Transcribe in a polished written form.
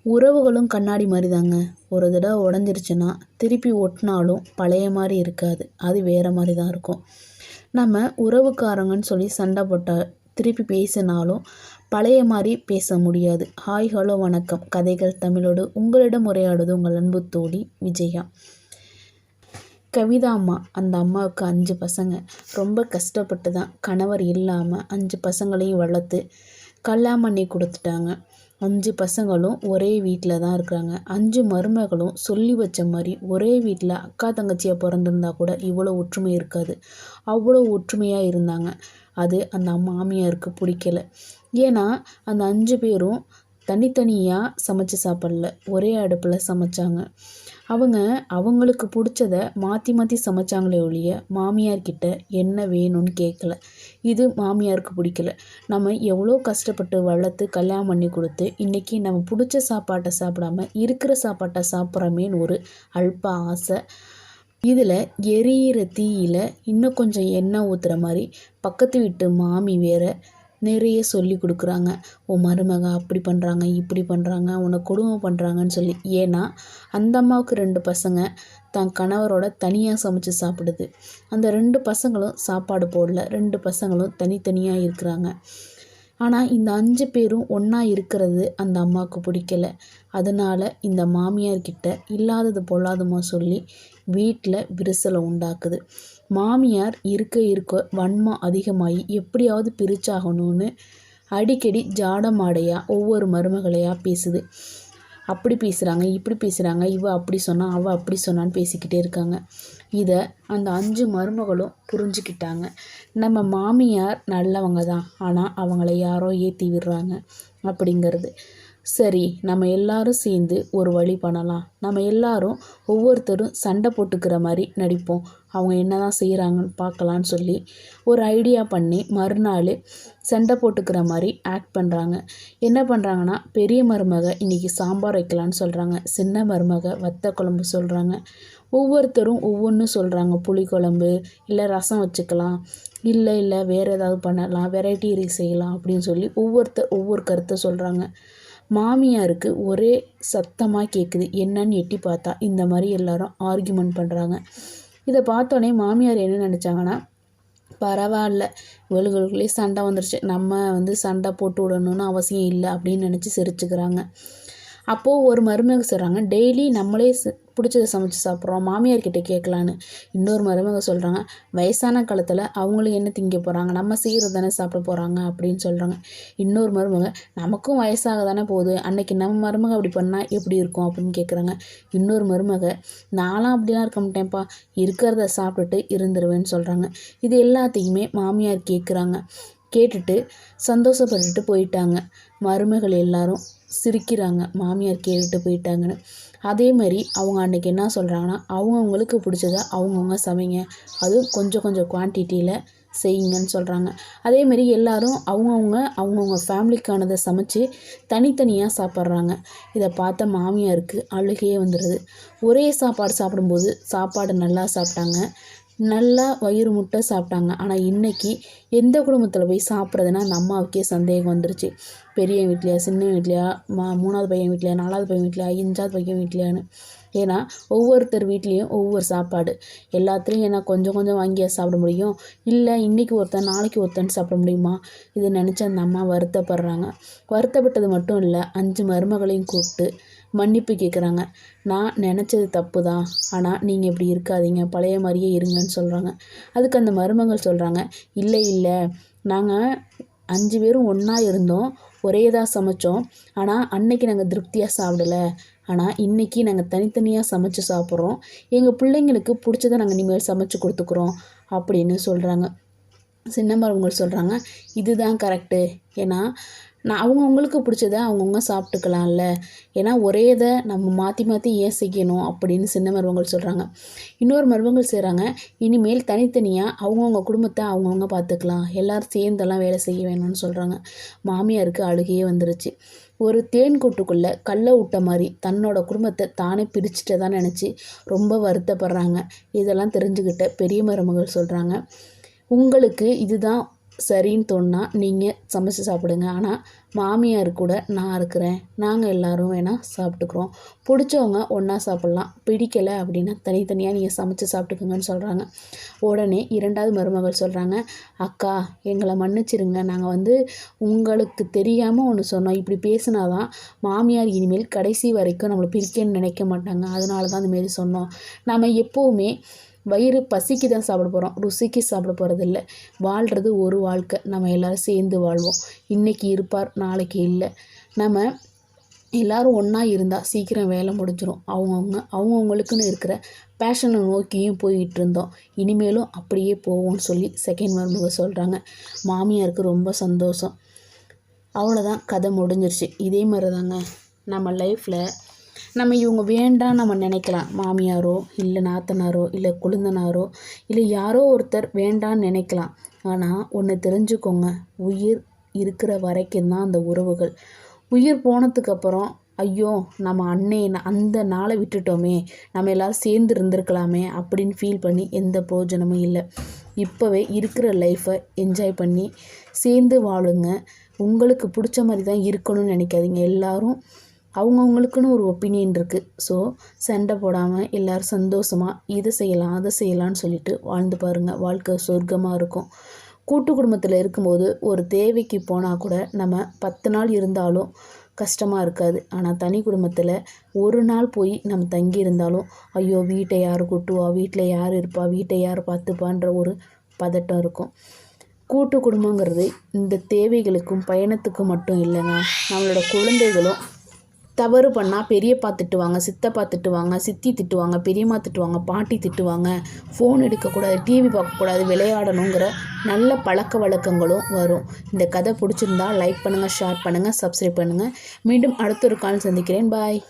உறவுகளும் கண்ணாடி மாதிரி தாங்க. ஒரு தடவை உடஞ்சிருச்சுன்னா திருப்பி ஒட்டினாலும் பழைய மாதிரி இருக்காது, அது வேறு மாதிரி தான் இருக்கும். நம்ம உறவுக்காரங்கன்னு சொல்லி சண்டை போட்டால் திருப்பி பேசினாலும் பழைய மாதிரி பேச முடியாது. ஹாய் ஹலோ வணக்கம், கதைகள் தமிழோடு உங்களிடம் உரையாடுவது உங்கள் அன்பு தோழி விஜயா. கவிதா அம்மா, அந்த அம்மாவுக்கு 5 பசங்க. ரொம்ப கஷ்டப்பட்டு தான் கணவர் இல்லாமல் 5 பசங்களையும் வளர்த்து கல்யாணம் பண்ணி கொடுத்துட்டாங்க. 5 பசங்களும் ஒரே வீட்டில் தான் இருக்கிறாங்க. 5 மருமகளும் சொல்லி வச்ச மாதிரி ஒரே வீட்டில் அக்கா தங்கச்சியாக பிறந்திருந்தா கூட இவ்வளோ ஒற்றுமை இருக்காது. அவ்வளோ ஒற்றுமையாக இருந்தாங்க. அது அந்த மாமியாருக்கு பிடிக்கல. ஏன்னா அந்த 5 பேரும் தனித்தனியாக சமைச்சு சாப்பிடல, ஒரே அடுப்பில் சமைச்சாங்க. அவங்களுக்கு பிடிச்சத மாற்றி மாற்றி சமைச்சாங்களே ஒழிய மாமியார்கிட்ட என்ன வேணும்னு கேட்கல. இது மாமியாருக்கு பிடிக்கல. நம்ம எவ்வளோ கஷ்டப்பட்டு வளர்த்து கல்யாணம் பண்ணி கொடுத்து இன்றைக்கி நம்ம பிடிச்ச சாப்பாட்டை சாப்பிடாம இருக்கிற சாப்பாட்டை சாப்பிட்றமேன்னு ஒரு அல்ப ஆசை. இதில் எரியிற தீயில் இன்னும் கொஞ்சம் எண்ணெய் ஊற்றுற மாதிரி பக்கத்து வீட்டு மாமி வேற நிறைய சொல்லி கொடுக்குறாங்க. உன் மருமக அப்படி பண்ணுறாங்க, இப்படி பண்ணுறாங்க, உன்னை கொடுமை பண்ணுறாங்கன்னு சொல்லி. ஏன்னா அந்த அம்மாவுக்கு 2 பசங்க தன் கணவரோட தனியாக சமைச்சு சாப்பிடுது. அந்த 2 பசங்களும் சாப்பாடு போடல, 2 பசங்களும் தனித்தனியாக இருக்கிறாங்க. ஆனால் இந்த 5 பேரும் ஒன்றா இருக்கிறது அந்த அம்மாவுக்கு பிடிக்கல. அதனால் இந்த மாமியார்கிட்ட இல்லாதது பொல்லாதமா சொல்லி வீட்டில் விரிசலை உண்டாக்குது. மாமியார் இருக்க வன்மம் அதிகமாகி எப்படியாவது பிரிச்சாகணும்னு அடிக்கடி ஜாடமாடையாக ஒவ்வொரு மருமகளையாக பேசுது. அப்படி பேசுகிறாங்க, இப்படி பேசுகிறாங்க, இவ அப்படி சொன்னா, அவள் அப்படி சொன்னான்னு பேசிக்கிட்டே இருக்காங்க. இதை அந்த 5 மருமகளும் புரிஞ்சுக்கிட்டாங்க. நம்ம மாமியார் நல்லவங்க தான், ஆனால் அவங்கள யாரோ ஏற்றி விடுறாங்க அப்படிங்கிறது. சரி, நம்ம எல்லாரும் சேர்ந்து ஒரு வழி பண்ணலாம். நம்ம எல்லாரும் ஒவ்வொருத்தரும் சண்டை போட்டுக்கிற மாதிரி நடிப்போம், அவங்க என்ன தான் செய்கிறாங்கன்னு பார்க்கலான்னு சொல்லி ஒரு ஐடியா பண்ணி மறுநாள் சண்டை போட்டுக்கிற மாதிரி ஆக்ட் பண்ணுறாங்க. என்ன பண்ணுறாங்கன்னா, பெரிய மருமக இன்றைக்கி சாம்பார் வைக்கலான்னு சொல்கிறாங்க, சின்ன மருமக வத்த குழம்பு சொல்கிறாங்க. ஒவ்வொருத்தரும் ஒவ்வொன்று சொல்கிறாங்க. புளிக்குழம்பு, இல்லை ரசம் வச்சுக்கலாம், இல்லை வேறு ஏதாவது பண்ணலாம், வெரைட்டி ரைஸ் செய்யலாம் அப்படின்னு சொல்லி ஒவ்வொரு கருத்தை சொல்கிறாங்க. மாமியாருக்கு ஒரே சத்தமாக கேட்குது. என்னன்னு எட்டி பார்த்தா இந்த மாதிரி எல்லாரும் ஆர்கியூமெண்ட் பண்ணுறாங்க. இதை பார்த்தோன்னே மாமியார் என்ன நினச்சாங்கன்னா, பரவாயில்ல, இவளுகளுக்குள்ளே சண்டை வந்துருச்சு, நம்ம சண்டை போட்டு விடணும்னு அவசியம் இல்லை அப்படின்னு நினச்சி சிரிச்சுக்கிறாங்க. அப்போது ஒரு மருமக சொல்கிறாங்க, டெய்லி நம்மளே பிடிச்சதை சமைச்சு சாப்பிட்றோம், மாமியார்கிட்ட கேட்கலான்னு. இன்னொரு மருமக சொல்கிறாங்க, வயசான காலத்தில் அவங்களும் என்ன திங்க போகிறாங்க, நம்ம செய்கிறது தானே சாப்பிட போகிறாங்க அப்படின்னு சொல்கிறாங்க. இன்னொரு மருமக, நமக்கும் வயசாக தானே போகுது, அன்னைக்கு நம்ம மருமக அப்படி பண்ணால் எப்படி இருக்கும் அப்படின்னு கேட்குறாங்க. இன்னொரு மருமக, நான்லாம் அப்படிலாம் இருக்க மாட்டேன்ப்பா, இருக்கிறத சாப்பிட்டுட்டு இருந்துருவேன்னு சொல்கிறாங்க. இது எல்லாத்தையுமே மாமியார் கேட்குறாங்க. கேட்டுட்டு சந்தோஷப்பட்டுட்டு போயிட்டாங்க. மருமகள் எல்லாரும் சிரிக்கிறாங்க, மாமியார் கேட்டுட்டு போயிட்டாங்கன்னு. அதே மாதிரி அவங்க அன்றைக்கி என்ன சொல்கிறாங்கன்னா, அவங்கவுங்களுக்கு பிடிச்சத அவங்கவுங்க சமைங்க, அதுவும் கொஞ்சம் கொஞ்சம் குவான்டிட்டியில் செய்யுங்கன்னு சொல்கிறாங்க. அதேமாரி எல்லோரும் அவங்கவுங்க ஃபேமிலிக்கானதை சமைச்சு தனித்தனியாக சாப்பிட்றாங்க. இதை பார்த்த மாமியாருக்கு அழுகையே வந்துடுது. ஒரே சாப்பாடு சாப்பிடும்போது சாப்பாடு நல்லா சாப்பிட்டாங்க, நல்லா வயிறு முட்டை சாப்பிட்டாங்க. ஆனால் இன்றைக்கி எந்த குடும்பத்தில் போய் சாப்பிட்றதுன்னா அந்த அம்மாவுக்கே சந்தேகம் வந்துருச்சு. பெரிய வீட்லையா, சின்ன வீட்லையா, 3ஆவது பையன் வீட்லையா, 4ஆவது பையன் வீட்லையா, 5ஆவது பையன் வீட்லையான்னு. ஏன்னா ஒவ்வொருத்தர் வீட்லேயும் ஒவ்வொரு சாப்பாடு. எல்லாத்துலேயும் ஏன்னா கொஞ்சம் கொஞ்சம் வாங்கியா சாப்பிட முடியும், இல்லை இன்றைக்கி ஒருத்தன் நாளைக்கு ஒருத்தன் சாப்பிட முடியுமா? இதை நினச்சி அந்த அம்மா வருத்தப்படுறாங்க. வருத்தப்பட்டது மட்டும் இல்லை, 5 மருமகளையும் கூப்பிட்டு மன்னிப்பு கேட்குறாங்க. நான் நினச்சது தப்பு தான், ஆனால் நீங்கள் இப்படி இருக்காதீங்க, பழைய மாதிரியே இருங்கன்னு சொல்கிறாங்க. அதுக்கு அந்த மருமகள் சொல்கிறாங்க, இல்லை நாங்கள் 5 பேரும் ஒன்றா இருந்தோம், ஒரே தான் சமைச்சோம், ஆனால் அன்னைக்கு நாங்கள் திருப்தியாக சாப்பிடலை, ஆனால் இன்றைக்கி நாங்கள் தனித்தனியாக சமைச்சு சாப்பிட்றோம், எங்கள் பிள்ளைங்களுக்கு பிடிச்சதை நாங்கள் இனிமேல் சமைச்சு கொடுத்துக்குறோம் அப்படின்னு சொல்கிறாங்க. சின்ன மருமகள் சொல்கிறாங்க, இதுதான் கரெக்டு, ஏன்னா அவங்கவுங்களுக்கு பிடிச்சத அவங்கவுங்க சாப்பிட்டுக்கலாம்ல, ஏன்னா ஒரே இதை நம்ம மாற்றி மாற்றி ஏன் செய்யணும் அப்படின்னு சின்ன மருமகள் சொல்கிறாங்க. இன்னொரு மருமகள் செய்கிறாங்க, இனிமேல் தனித்தனியாக அவங்கவுங்க குடும்பத்தை அவங்கவுங்க பார்த்துக்கலாம், எல்லோரும் சேர்ந்தெல்லாம் வேலை செய்ய வேணும்னு சொல்கிறாங்க. மாமியாருக்கு அழுகையே வந்துருச்சு. ஒரு தேன் கூட்டுக்குள்ளே கல்லை விட்ட மாதிரி தன்னோட குடும்பத்தை தானே பிரிச்சுட்டு தான் நினச்சி ரொம்ப வருத்தப்படுறாங்க. இதெல்லாம் தெரிஞ்சுக்கிட்ட பெரிய மருமகள் சொல்கிறாங்க, உங்களுக்கு இதுதான் சரின்னு தோணுனா நீங்கள் சமைச்சு சாப்பிடுங்க. ஆனால் மாமியார் கூட நான் இருக்கிறேன், நாங்கள் எல்லோரும் வேணால் சாப்பிட்டுக்குறோம். பிடிச்சவங்க ஒன்றா சாப்பிட்லாம், பிடிக்கலை அப்படின்னா தனித்தனியாக நீங்கள் சமைச்சு சாப்பிட்டுக்குங்கன்னு சொல்கிறாங்க. உடனே 2வது மருமகள் சொல்கிறாங்க, அக்கா எங்களை மன்னிச்சிருங்க, நாங்கள் உங்களுக்கு தெரியாமல் ஒன்று சொன்னோம். இப்படி பேசினாதான் மாமியார் இனிமேல் கடைசி வரைக்கும் நம்மளை பிரிக்கன்னு நினைக்க மாட்டாங்க. அதனால தான் அந்தமாரி சொன்னோம். நம்ம எப்போவுமே வயிறு பசிக்கு தான் சாப்பிட போகிறோம், ருசிக்கு சாப்பிட போகிறதில்ல. வாழ்கிறது ஒரு வாழ்க்கை, நம்ம எல்லோரும் சேர்ந்து வாழ்வோம். இன்றைக்கி இருப்பார், நாளைக்கு இல்லை. நம்ம எல்லோரும் ஒன்றா இருந்தால் சீக்கிரம் வேலை முடிஞ்சிடும். அவங்கவுங்களுக்குன்னு இருக்கிற பேஷனை நோக்கியும் போய்கிட்டு இருந்தோம், இனிமேலும் அப்படியே போவோம்னு சொல்லி செகண்ட் மருமக சொல்கிறாங்க. மாமியாருக்கு ரொம்ப சந்தோஷம். அவ்வளோதான், கதை முடிஞ்சிருச்சு. இதே மாதிரி தாங்க நம்ம லைஃப்பில் நம்ம இவங்க வேண்டாம் நம்ம நினைக்கலாம், மாமியாரோ இல்லை நாத்தனாரோ இல்லை கொழுந்தனாரோ இல்லை யாரோ ஒருத்தர் வேண்டான்னு நினைக்கலாம். ஆனால் ஒன்று தெரிஞ்சுக்கோங்க, உயிர் இருக்கிற வரைக்கும் தான் அந்த உறவுகள். உயிர் போனதுக்கப்புறம் ஐயோ நம்ம அந்த நாளை விட்டுட்டோமே, நம்ம எல்லோரும் சேர்ந்து இருந்திருக்கலாமே அப்படின்னு ஃபீல் பண்ணி எந்த பிரயோஜனமும் இல்லை. இப்போவே இருக்கிற லைஃப்பை என்ஜாய் பண்ணி சேர்ந்து வாழுங்க. உங்களுக்கு பிடிச்ச மாதிரி தான் இருக்கணும்னு நினைக்காதீங்க. எல்லோரும் அவங்கவுங்களுக்குன்னு ஒரு ஒப்பீனியன் இருக்குது. ஸோ சண்டை போடாமல் எல்லோரும் சந்தோஷமாக இதை செய்யலாம் அதை செய்யலான்னு சொல்லிட்டு வாழ்ந்து பாருங்கள், வாழ்க்கை சொர்க்கமாக இருக்கும். கூட்டு குடும்பத்தில் இருக்கும்போது ஒரு தேவைக்கு போனால் கூட நம்ம 10 நாள் இருந்தாலும் கஷ்டமாக இருக்காது. ஆனால் தனி குடும்பத்தில் ஒரு நாள் போய் நம்ம தங்கி இருந்தாலும் ஐயோ வீட்டை யார் கூட்டுவா, வீட்டில் யார் இருப்பா, வீட்டை யார் பார்த்துப்பான்ற ஒரு பதட்டம் இருக்கும். கூட்டு குடும்பங்கிறது இந்த தேவைகளுக்கும் பயணத்துக்கும் மட்டும் இல்லைங்க. நம்மளோட குழந்தைகளும் தவறு பண்ணால் பெரியப்பா திட்டுவாங்க, சித்தப்பா திட்டுவாங்க, சித்தி திட்டுவாங்க, பெரியம்மா திட்டுவாங்க, பாட்டி திட்டுவாங்க, ஃபோன் எடுக்கக்கூடாது, டிவி பார்க்கக்கூடாது, விளையாடணுங்கிற நல்ல பழக்க வழக்கங்களும் வரும். இந்த கதை பிடிச்சிருந்தா லைக் பண்ணுங்கள், ஷேர் பண்ணுங்கள், சப்ஸ்கிரைப் பண்ணுங்கள். மீண்டும் அடுத்த ஒரு கால் சந்திக்கிறேன். பாய்.